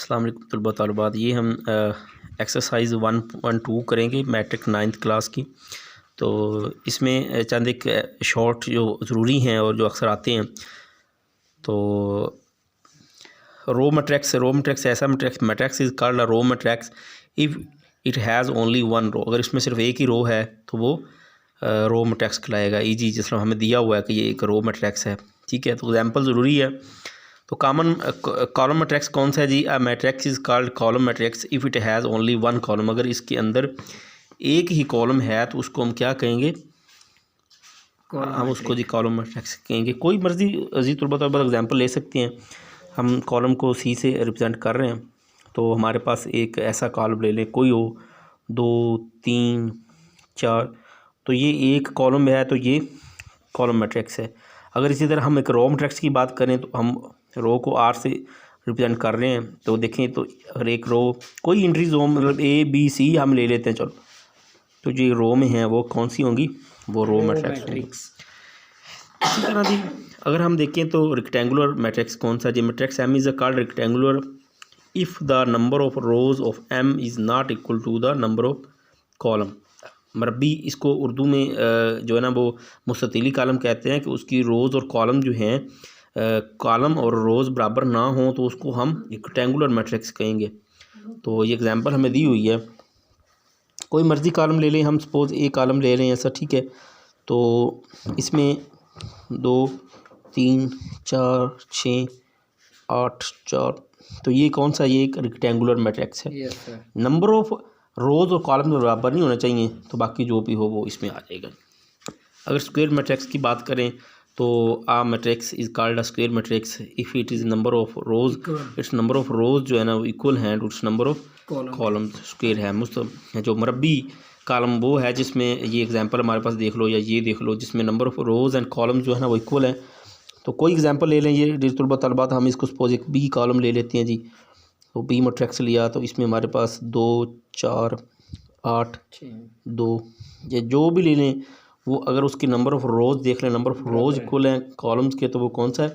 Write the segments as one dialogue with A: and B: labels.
A: अस्सलाम वालेकुम तलबा तलबात। ये हम एक्सरसाइज 1.2 करेंगे मैट्रिक 9th क्लास की। तो इसमें चंद एक शॉर्ट जो ज़रूरी हैं और जो अक्सर आते हैं। तो रो मैट्रिक्स ऐसा matrix is called a row matrix if it has only one row. अगर इसमें सिर्फ एक ही रो है तो वो रो मैट्रिक्स कहलाएगा। जी जिस तरह हमें दिया हुआ है कि ये एक रो मैट्रिक्स है, ठीक है। तो एग्जांपल ज़रूरी है। तो कॉमन कॉलम मैट्रिक्स कौन सा है जी? A matrix is called column matrix if it has only one column. अगर इसके अंदर एक ही कॉलम है तो उसको हम क्या कहेंगे? हम उसको जी कॉलम मैट्रिक्स कहेंगे। कोई मर्जी अजीज तलबा एग्जांपल ले सकते हैं। हम कॉलम को सी से रिप्रेजेंट कर रहे हैं तो हमारे पास एक ऐसा कॉलम ले लें, कोई हो 2 3 4, तो ये एक कॉलम है तो ये कॉलम मैट्रिक्स है। अगर इसी तरह हम एक रो मैट्रिक्स की बात करें तो हम रो को आर से रिप्रेजेंट कर रहे हैं। तो देखें तो अगर एक रो कोई एंट्रीज हो, मतलब ए बी सी हम ले लेते हैं, चलो, तो जो रो में है वो कौन सी होंगी? वो रो मैट्रिक्स। इसी तरह जी अगर हम देखें तो रेक्टेंगुलर मैट्रिक्स कौन सा जी? Matrix M is called rectangular if the number of rows of M is not equal to the number of column. मरबी इसको उर्दू में जो है ना वो मुस्ततिली कॉलम कहते हैं कि उसकी रोज़ और कॉलम जो हैं, कॉलम और रोज़ बराबर ना हो तो उसको हम रेक्टेंगुलर मैट्रिक्स कहेंगे। तो ये एग्जांपल हमें दी हुई है। कोई मर्ज़ी कॉलम ले लें, हम सपोज़ एक कॉलम ले रहे हैं ऐसा, ठीक है। तो इसमें 2 3 4 6 8 4, तो ये कौन सा? ये एक रेक्टेंगुलर मैट्रिक्स है। नंबर ऑफ रोज़ और कॉलम बराबर नहीं होना चाहिए तो बाकी जो भी हो वो इसमें आ जाएगा। अगर स्क्वायर मैट्रिक्स की बात करें तो a matrix is called a square matrix if it is number of rows, its number of rows जो है ना वो इक्वल हैं to its number of column. Square है जो मरबी कॉलम वो है जिसमें ये एग्जांपल हमारे पास देख लो या ये देख लो जिसमें number of rows and column जो है ना वो इक्वल है। तो कोई एग्जांपल ले लें, ये डिजिटल तलबात, हम इसको सपोज एक बी कॉलम ले लेते हैं जी। तो बी मैट्रिक्स लिया तो इसमें हमारे पास 2 4 8 2, ये जो भी ले लें वो अगर उसकी नंबर ऑफ रोज़ देख लें, नंबर ऑफ रोज़ इक्वल हैं कॉलम्स के, तो वो कौन सा है?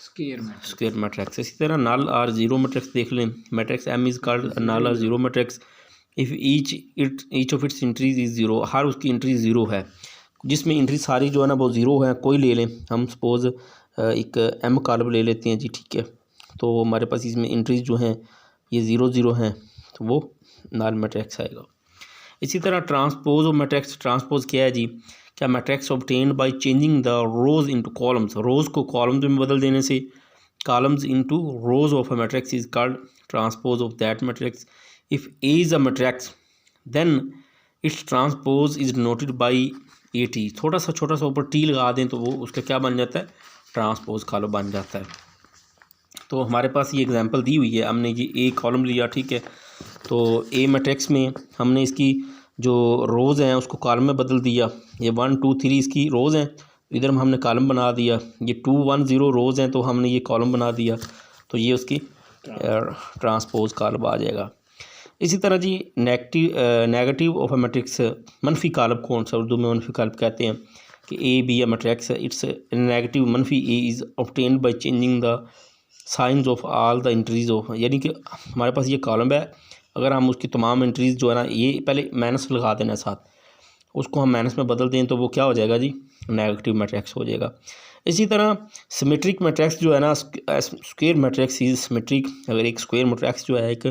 A: Square matrix. इसी तरह नल आर ज़ीरो मैट्रिक्स देख लें। Matrix M is called null or zero matrix if each of its entries is zero. हर उसकी इंट्री ज़ीरो है, जिसमें इंट्री सारी जो है ना वो ज़ीरो है। कोई ले लें, हम सपोज़ एक एम कॉलम ले लेते हैं जी, ठीक है। तो हमारे पास इसमें इंट्रीज जो हैं ये 0 0 हैं तो वो नल मैट्रिक्स आएगा। इसी तरह ट्रांसपोज ऑफ मैट्रिक्स। ट्रांसपोज क्या है जी? क्या matrix obtained by changing the rows into columns. Rows को कॉलम्स में बदल देने से columns into rows of a matrix is called transpose of that matrix. If A is a matrix then its transpose is denoted by A T. छोटा सा ऊपर T लगा दें तो वो उसका क्या बन जाता है? ट्रांसपोज कॉलम बन जाता है। तो हमारे पास ये एग्जांपल दी हुई है, हमने ये ए कॉलम लिया, ठीक है। तो ए मैट्रिक्स में हमने इसकी जो रोज़ हैं उसको कॉलम में बदल दिया। ये 1 2 3 इसकी रोज़ हैं, इधर हमने कॉलम बना दिया। ये 2 1 0 रोज़ हैं तो हमने ये कॉलम बना दिया, तो ये उसकी ट्रांसपोज कॉलम आ जाएगा। इसी तरह जी नेगेटिव ऑफ अ मैट्रिक्स। मनफी कॉलम कौन सा? उर्दू में मनफी कॉलम कहते हैं कि ए बी अ मैट्रिक्स है, इट्स नेगेटिव मनफी A is obtained by changing the science of all the entries of. यानी कि हमारे पास ये कॉलम है, अगर हम उसकी तमाम एंट्रीज़ जो है ना, ये पहले माइनस लगा देना साथ, उसको हम माइनस में बदल दें तो वो क्या हो जाएगा जी? नेगेटिव मैट्रिक्स हो जाएगा। इसी तरह सिमेट्रिक मैट्रिक्स जो है ना, स्क्वायर मैट्रिक्स इज सिमेट्रिक। अगर एक स्क्वायर मैट्रिक्स जो है, एक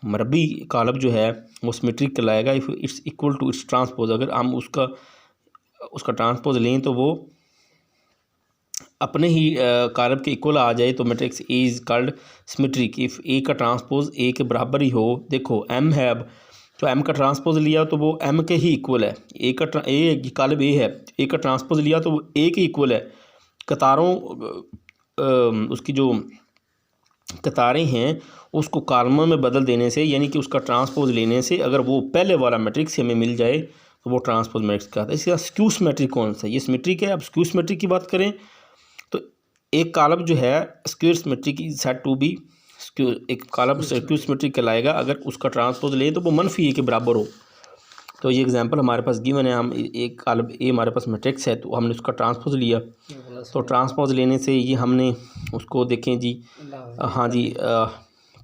A: मरबी कॉलम जो है वो सिमेट्रिक कहलाएगा if it's equal to its transpose. अगर हम उसका ट्रांसपोज लें तो वो अपने ही कॉलम के इक्वल आ जाए तो matrix A is called symmetric if A का ट्रांसपोज ए के बराबर ही हो। देखो एम है, अब तो एम का ट्रांसपोज लिया तो वो एम के ही इक्वल है। ए कॉलम ए है, ए का ट्रांसपोज लिया तो वो ए के इक्वल है। कतारों उसकी जो कतारें हैं उसको कॉलमों में बदल देने से, यानी कि उसका ट्रांसपोज लेने से अगर वो पहले वाला मैट्रिक्स हमें मिल जाए तो वो ट्रांसपोज मैट्रिक्स कहता है। इसके बाद स्क्यू सिमेट्रिक कौन सा? ये सिमेट्रिक है। अब स्क्यू सिमेट्रिक की बात करें तो एक कॉलम जो है square symmetric is said to be skew. एक कॉलम स्क्यू सिमेट्रिक कहलाएगा अगर उसका ट्रांसपोज ले तो वो मनफी ए के बराबर हो। तो ये एग्जांपल हमारे पास गिवन है। हम एक कॉलम ए हमारे पास मैट्रिक्स है तो हमने उसका ट्रांसपोज लिया, तो ट्रांसपोज लेने से ये हमने उसको देखें जी, हाँ जी,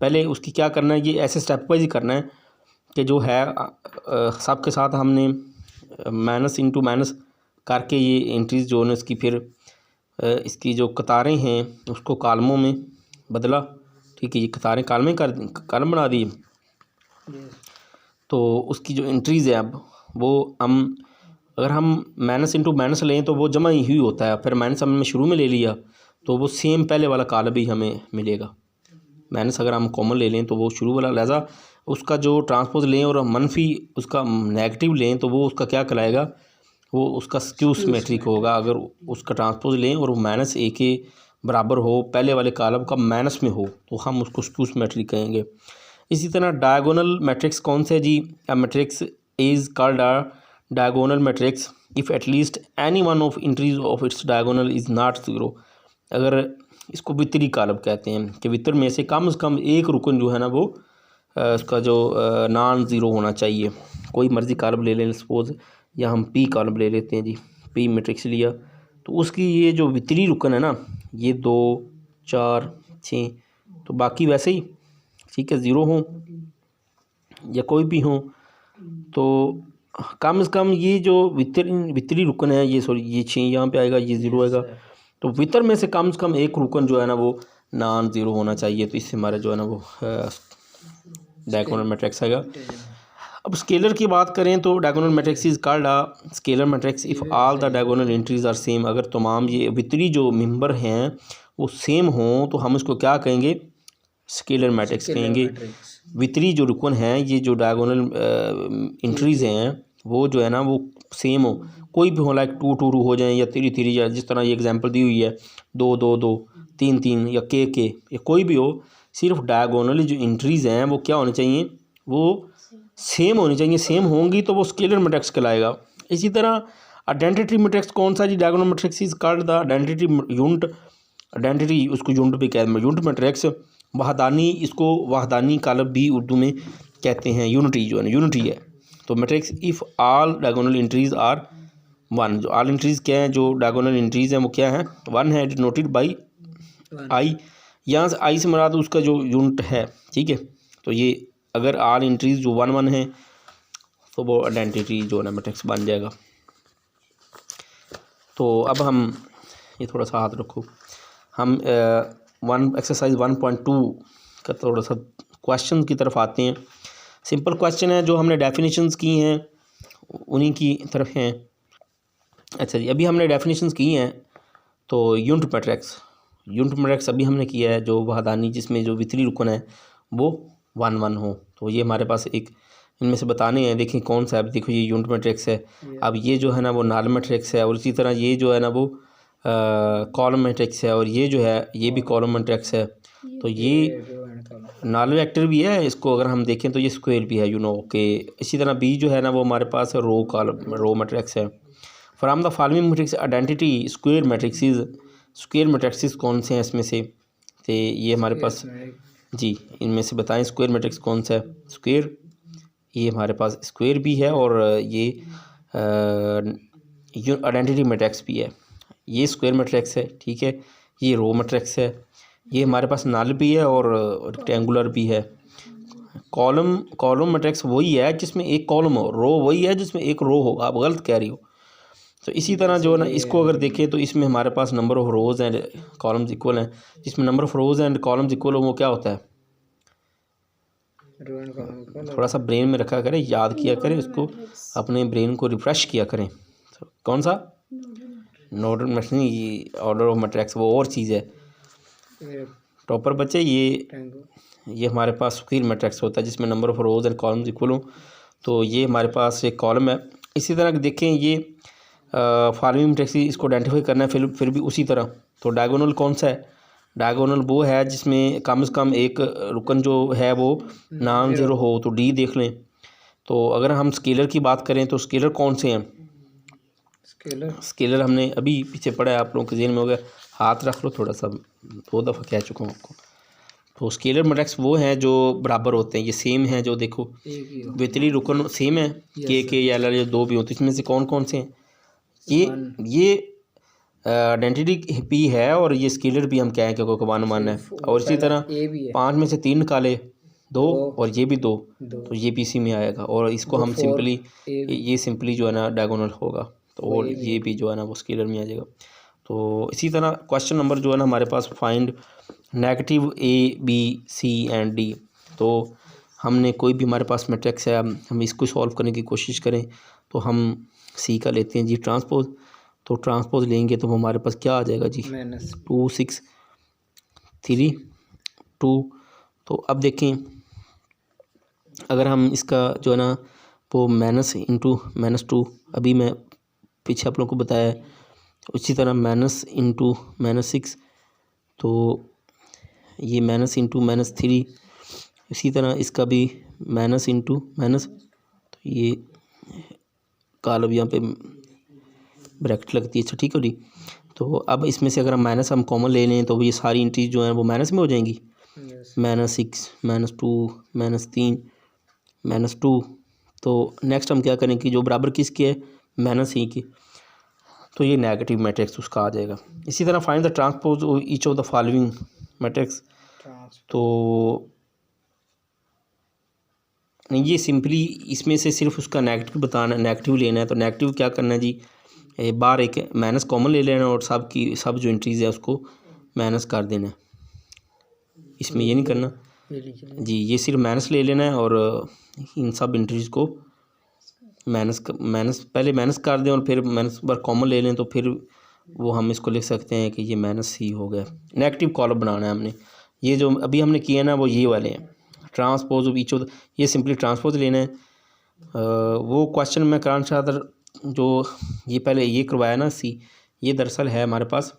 A: पहले उसकी क्या करना है, ये ऐसे स्टेप वाइज ही करना है कि जो है सब के साथ हमने माइनस इंटू माइनस करके ये एंट्रीज जो है इसकी फिर इसकी जो कतारें हैं उसको कालमों में बदला। ठीक है, ये कतारें कालम बना दी। तो उसकी जो एंट्रीज़ है अब वो हम अगर हम माइनस इंटू माइनस लें तो वो जमा ही हुई होता है, फिर माइनस हमने शुरू में ले लिया तो वो सेम पहले वाला कालम भी हमें मिलेगा। माइनस अगर हम कॉमन ले लें तो वो शुरू वाला, लिहाजा उसका जो ट्रांसपोज लें और मनफी उसका नेगेटिव लें तो वो उसका क्या कहलाएगा, वो उसका स्क्यू सिमेट्रिक होगा। अगर उसका ट्रांसपोज लें और वो माइनस ए के बराबर हो, पहले वाले कॉलम का माइनस में हो, तो हम उसको स्क्यू सिमेट्रिक कहेंगे। इसी तरह डायगोनल मैट्रिक्स कौन सा है जी, a matrix is called a diagonal matrix if at least any one of entries of its diagonal is not zero. अगर इसको वितरी कॉलम कहते हैं कि वितर में से कम एक रुकन जो है ना वो उसका जो नॉन ज़ीरो होना चाहिए। कोई मर्ज़ी कॉलम ले लें सपोज़, या हम पी कॉलम ले लेते हैं जी, पी मैट्रिक्स लिया तो उसकी ये जो वितरी रुकन है ना ये 2 4 6, तो बाकी वैसे ही ठीक है ज़ीरो हों या कोई भी हों, तो कम से कम ये जो वितरी रुकन है ये ये 6 यहाँ पे आएगा, ये 0 आएगा। तो वितर में से कम एक रुकन जो है ना वो नॉन ज़ीरो होना चाहिए। तो इससे हमारा जो है ना वो डायगोनल मैट्रिक्स आएगा। अब स्केलर की बात करें तो diagonal matrix is called a scalar matrix if all the diagonal entries are same. अगर तमाम ये वितरी जो मेंबर हैं वो सेम हों तो हम इसको क्या कहेंगे, स्केलर मैट्रिक्स कहेंगे। वितरी जो रुकन हैं, ये जो डायगोनल एंट्रीज़ हैं वो जो है ना वो सेम हो, कोई भी हो, लाइक 2 2 हो जाए या 3 3, या जिस तरह ये एग्जांपल दी हुई है 2 2 2 3 3 या के या कोई भी हो, सिर्फ डायगोनली जो एंट्रीज़ हैं वो क्या होनी चाहिए, वो सेम होनी चाहिए। सेम होंगी तो वो स्केलर मैट्रिक्स कहलाएगा। इसी तरह आइडेंटिटी मैट्रिक्स कौन सा जी, diagonal matrix is called the identity unit. Identity उसको यूनिट भी कहते हैं, यूनिट मैट्रिक्स वहदानी, इसको वहदानी कॉलम भी उर्दू में कहते हैं। यूनिटी जो है ना यूनिटी है। तो matrix if all diagonal entries are 1, जो ऑल एंट्रीज क्या हैं, जो डायगोनल एंट्रीज हैं वो क्या है 1 है, डिनोटेड बाई आई। यहाँ से आई से मुराद उसका जो यूनिट है, ठीक है। तो ये अगर ऑल एंट्रीज जो 1 1 है तो वो आइडेंटिटी जो है ना मैट्रिक्स बन जाएगा। तो अब हम ये थोड़ा सा हाथ रखो, हम एक्सरसाइज 1.2 का थोड़ा सा क्वेश्चन की तरफ आते हैं। सिंपल क्वेश्चन है, जो हमने डेफिनेशंस की हैं उन्हीं की तरफ हैं। अच्छा जी, अभी हमने डेफिनेशंस की हैं तो यूनिट मैट्रिक्स अभी हमने किया है, जो वहदानी जिसमें जो वितरी रुकन है वो 1 1 हो। तो ये हमारे पास एक इनमें से बताने हैं, देखें कौन सा है। देखो ये यूनिट मैट्रिक्स है, अब ये जो है ना वो नॉन मैट्रिक्स है, और इसी तरह ये जो है ना वो कॉलम मैट्रिक्स है, और ये जो है ये भी कॉलम मैट्रिक्स है। तो ये नॉन वेक्टर भी है, इसको अगर हम देखें तो ये स्क्वायर भी है, यू नो के। इसी तरह बी जो है ना वो हमारे पास रो मैट्रिक्स है। From the following matrix identity square matrix, square matrix कौन से हैं इसमें से, तो ये हमारे पास जी इनमें से बताएं स्क्वायर मैट्रिक्स कौन सा है। स्क्वायर, ये हमारे पास स्क्वायर भी है, और ये आइडेंटिटी मैट्रिक्स भी है। ये स्क्वायर मैट्रिक्स है, ठीक है। ये रो मैट्रिक्स है, ये हमारे पास नल भी है और रेक्टेंगुलर भी है। कॉलम मैट्रिक्स वही है जिसमें एक कॉलम हो, रो वही है जिसमें एक रो हो, आप गलत कह रही हो। तो इसी तरह जो है ना इसको अगर देखें तो इसमें हमारे पास number of rows and columns equal हैं। जिसमें number of rows and columns equal हो वो क्या होता है, थोड़ा सा ब्रेन में रखा करें, याद किया करें उसको, अपने ब्रेन को रिफ़्रेश किया करें। तो कौन सा नोडल मैट्रिक्स नहीं, ऑर्डर ऑफ मैट्रिक्स वो और चीज़ है। टॉपर बच्चे, ये हमारे पास स्क्वायर मैट्रिक्स होता है जिसमें number of rows and columns equal हो। तो ये हमारे पास एक कॉलम है। इसी तरह देखें ये फॉलोइंग मैट्रिक्स, इसको आइडेंटिफाई करना है फिर भी उसी तरह। तो डायगोनल कौन सा है, डायगोनल वो है जिसमें कम से कम एक रुकन जो है वो नॉन ज़ीरो हो, तो डी देख लें। तो अगर हम स्केलर की बात करें तो स्केलर कौन से हैं, स्केलर हमने अभी पीछे पढ़ा है, आप लोगों के ज़हन में हो गया, हाथ रख लो थोड़ा सा, 2 दफ़ा कह चुका हूँ आपको। तो स्केलर मैट्रिक्स वो हैं जो बराबर होते हैं, ये सेम हैं, जो देखो वितरी रुकन सेम है, के या एल जो 2 भी होते हैं। इसमें से कौन कौन से हैं, ये आइडेंटिटी पी है और ये स्केलर भी हम क्या है क्योंकि 1 है, और इसी तरह 5 में से 3 निकाले 2 और ये भी 2, तो ये पी सी में आएगा, और इसको हम सिंपली ये सिंपली जो है ना डायगोनल होगा, तो और ये भी जो है ना वो स्केलर में आ जाएगा। तो इसी तरह क्वेश्चन नंबर जो है ना हमारे पास find negative A B C and D. तो हमने कोई भी हमारे पास मैट्रिक्स है, हम इसको सॉल्व करने की कोशिश करें, तो हम सी का लेते हैं जी ट्रांसपोज। तो ट्रांसपोज लेंगे तो हमारे पास क्या आ जाएगा जी, 2 6 3 2। तो अब देखें अगर हम इसका जो है ना वो माइनस इंटू -2, अभी मैं पीछे आप लोगों को बताया है, उसी तरह माइनस इंटू -6, तो ये माइनस इंटू -3, इसी तरह इसका भी माइनस इंटू माइनस, तो ये कॉलम यहाँ पे ब्रैकेट लगती है। अच्छा ठीक है जी। तो अब इसमें से अगर हम माइनस हम कॉमन ले लें तो ये सारी इंट्रीज जो हैं वो माइनस में हो जाएंगी, -6 -2 -3 -2। तो नेक्स्ट हम क्या करें कि जो बराबर किसके है, -e की, तो ये नेगेटिव मैट्रिक्स उसका आ जाएगा। इसी तरह find the transpose each of the following matrix. तो ये सिंपली इसमें से सिर्फ उसका नेगेटिव बताना, नेगेटिव लेना है। तो नेगेटिव क्या करना है जी, बाहर एक माइनस कॉमन ले लेना और सब जो एंट्रीज है उसको माइनस कर देना है। इसमें ये नहीं करना जी, ये सिर्फ माइनस ले लेना है और इन सब एंट्रीज को माइनस पहले माइनस कर दें और फिर माइनस बार कॉमन ले लें, तो फिर वो हम इसको लिख सकते हैं कि ये माइनस ही हो गया। नेगेटिव कॉलम बनाना है हमने। ये जो अभी हमने किया ना वो ये वाले हैं ट्रांसपोज ऑफ ईच ऑफ, ये सिंपली ट्रांसपोज लेना है। वो क्वेश्चन में कराना चाहता जो ये पहले ये करवाया ना सी, ये दरअसल है हमारे पास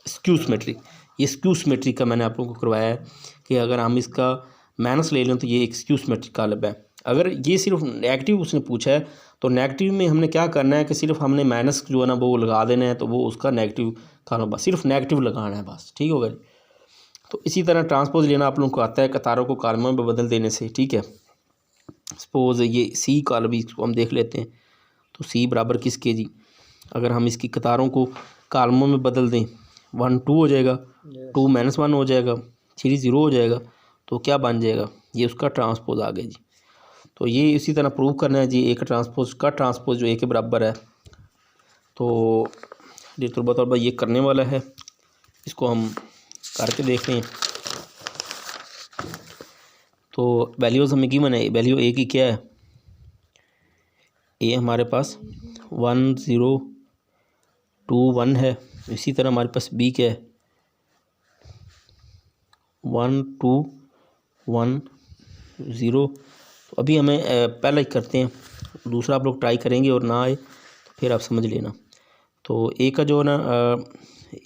A: स्क्यू सिमेट्री। ये स्क्यू सिमेट्री का मैंने आप लोगों को करवाया है कि अगर हम इसका माइनस ले लें तो ये एक स्क्यू सिमेट्री कॉलम है। अगर ये सिर्फ नेगेटिव उसने पूछा है तो नेगेटिव में हमने क्या करना है कि सिर्फ हमने माइनस जो है ना वो लगा देना है, तो वो उसका नेगेटिव कॉलम बस सिर्फ नेगेटिव लगाना है बस, ठीक होगा। तो इसी तरह ट्रांसपोज लेना आप लोगों को आता है कतारों को कॉलमों में बदल देने से, ठीक है। सपोज ये सी कॉलम इसको हम देख लेते हैं, तो सी बराबर किसके जी, अगर हम इसकी कतारों को कॉलमों में बदल दें 1 2 हो जाएगा, 2 -1 हो जाएगा, 3 0 हो जाएगा, तो क्या बन जाएगा, ये उसका ट्रांसपोज आ गया जी। तो ये इसी तरह प्रूव करना है जी, एक ट्रांसपोज का ट्रांसपोज जो ए के बराबर है। तो ये तौर ये करने वाला है, इसको हम करके देख लें। तो वैल्यूज़ हमें गिवन है, वैल्यू ए की क्या है, ए हमारे पास 1 0 2 1 है। इसी तरह हमारे पास बी क्या है 1 2 1 0। तो अभी हमें पहला ही करते हैं, दूसरा आप लोग ट्राई करेंगे और ना आए तो फिर आप समझ लेना। तो ए का जो है ना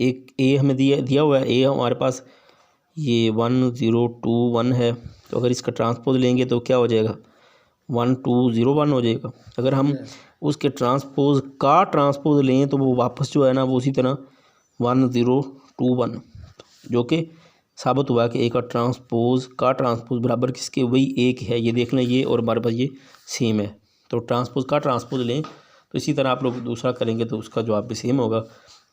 A: एक ए हमें दिया हुआ है, ए हमारे पास ये 1 0 2 1 है। तो अगर इसका ट्रांसपोज लेंगे तो क्या हो जाएगा 1 2 0 1 हो जाएगा। अगर हम उसके ट्रांसपोज का ट्रांसपोज लें तो वो वापस जो है ना वो उसी तरह 1 0 2 1, जो कि साबित हुआ कि ए का ट्रांसपोज बराबर किसके, वही एक है। ये देख लें, ये और हमारे पास ये सेम है। तो ट्रांसपोज का ट्रांसपोज लें तो इसी तरह आप लोग दूसरा करेंगे तो उसका जवाब भी सेम होगा।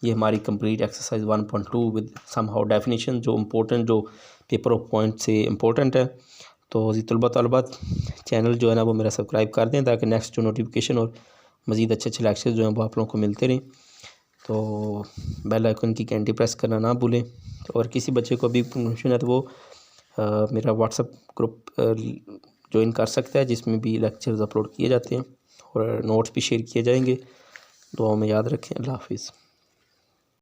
A: ये हमारी complete exercise 1.2 with some how definition, जो इम्पोर्टेंट जो पेपर ऑफ पॉइंट से इम्पोर्टेंट है। तो जी तलबात चैनल जो है ना वो मेरा सब्सक्राइब कर दें ताकि नेक्स्ट जो नोटिफिकेशन और मज़ीद अच्छे लेक्चर्स जो हैं वो आप लोगों को मिलते रहें। तो बेल आइकन की घंटी प्रेस करना ना भूलें। तो और किसी बच्चे को भी कंफ्यूजन है तो वो मेरा व्हाट्सएप ग्रुप ज्वाइन कर सकता है, जिसमें भी लेक्चर्स अपलोड किए जाते हैं और नोट्स भी शेयर किए जाएंगे। दुआओं में याद रखें। अल्लाह हाफिज़।